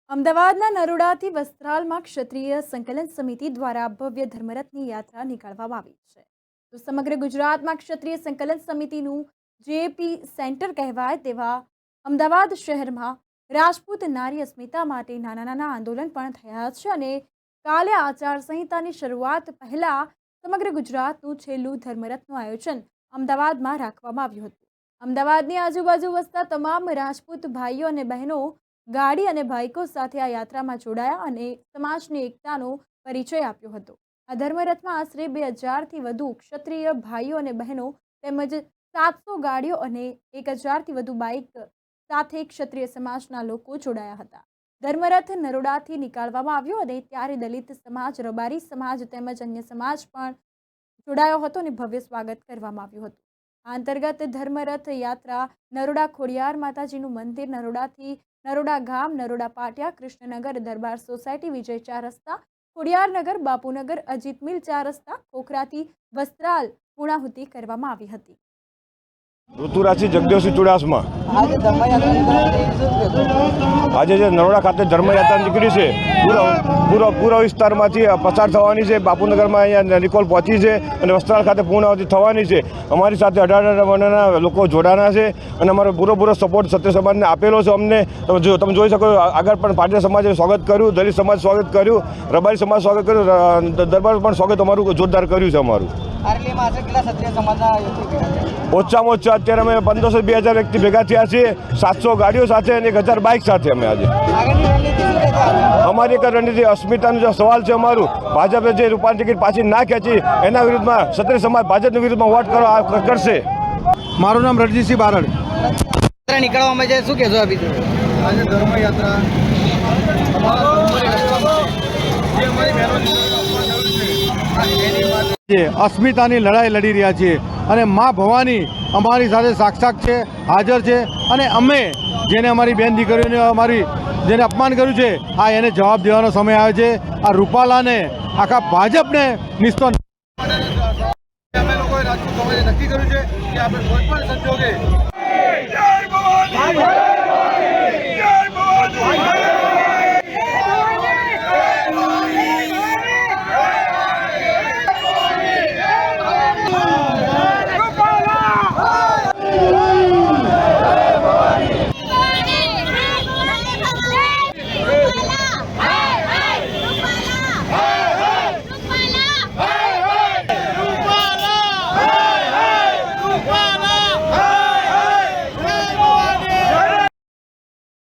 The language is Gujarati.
અમદાવાદના નરોડાથી વસ્ત્રાલમાં ક્ષત્રિય સંકલન સમિતિ દ્વારા ભવ્ય ધર્મરથની યાત્રા નીકાળવામાં આવી છે. તો સમગ્ર ગુજરાતમાં ક્ષત્રિય સંકલન સમિતિનું જેપી સેન્ટર કહેવાય તેવા અમદાવાદ શહેરમાં રાજપૂત નારી અસ્મિતા માટે નાના નાના આંદોલન પણ થયા છે અને કાલે આચારસંહિતાની શરૂઆત પહેલા સમગ્ર ગુજરાતનું છેલ્લું ધર્મરથનું આયોજન અમદાવાદમાં રાખવામાં આવ્યું હતું. અમદાવાદની આજુબાજુ વસતા તમામ રાજપૂત ભાઈઓ અને બહેનો ગાડી અને બાઇકો સાથે આ યાત્રામાં જોડાયા અને સમાજની એકતાનો પરિચય આપ્યો હતો. આ ધર્મરથમાં આશરે 2000થી વધુ ક્ષત્રિય ભાઈઓ અને બહેનો તેમજ 700 ગાડીઓ અને 1000થી વધુ બાઇક સાથે ક્ષત્રિય સમાજના લોકો જોડાયા હતા. ધર્મરથ નરોડાથી નીકાળવામાં આવ્યો અને ત્યારે દલિત સમાજ, રબારી સમાજ તેમજ અન્ય સમાજ પણ જોડાયો હતો અને ભવ્ય સ્વાગત કરવામાં આવ્યું હતું. આ અંતર્ગત ધર્મરથ યાત્રા નરોડા ખોડિયાર માતાજીનું મંદિર, નરોડાથી નરોડા ગામ, નરોડા પાટિયા, કૃષ્ણનગર, દરબાર સોસાયટી, વિજય 4 રસ્તા, ખોડિયારનગર, બાપુનગર, અજીત મિલ 4 રસ્તા, ખોખરાથી વસ્ત્રાલ પૂર્ણાહુતિ કરવામાં આવી હતી. ઋતુરાજસિંહ જગદેવસિંહ ચુડાસમા. આજે જે નરોડા ખાતે ધર્મયાત્રા નીકળી છે, પૂર્વ વિસ્તારમાંથી પસાર થવાની છે. બાપુનગરમાં અહીંયા નિકોલ પહોંચી છે અને વસ્ત્રાલ ખાતે પૂર્ણાહુતિ થવાની છે. અમારી સાથે 18 વર્ણના લોકો જોડાના છે અને અમારો પૂરો સપોર્ટ ક્ષત્રિય સમાજને આપેલો છે. અમને તમે જોઈ શકો આગળ પણ પાટીદાર સમાજે સ્વાગત કર્યું, દલિત સમાજ સ્વાગત કર્યું, રબારી સમાજ સ્વાગત કર્યું, દરબાર પણ સ્વાગત અમારું જોરદાર કર્યું છે. અમારું ઓછામાં ઓછા અત્યારે અમે 1500-2000 વ્યક્તિ ભેગા થયા છીએ, 700 ગાડીઓ સાથે અને 1000 બાઇક સાથે. અમે આજે અમારી એક રણનીતિ અસ્મિતાનો જે સવાલ છે, અમારું ભાજપે જે રૂપાની ટિકિટ પાછી ના ખેંચી એના વિરુદ્ધમાં ક્ષત્રિય સમાજ ભાજપની વિરુદ્ધમાં વોટ કરશે. મારું નામ રણજીતસિંહ બારડ. નીકળવામાં છે, શું કહેશો? આજે ધર્મયાત્રા અસ્મિતાની લડાઈ લડી રહ્યા છીએ અને મા ભવાની અમારી સાથે સાક્ષાત છે, હાજર છે અને અમે જેને અમારી બેન દીકરીઓને જેને અપમાન કર્યું છે એને જવાબ દેવાનો સમય આવે છે. આ રૂપાલાને આખા ભાજપને નિસ્તો અમે લોકોએ રાજપૂત સમાજે નક્કી કર્યું છે કે આપણે કોઈ પણ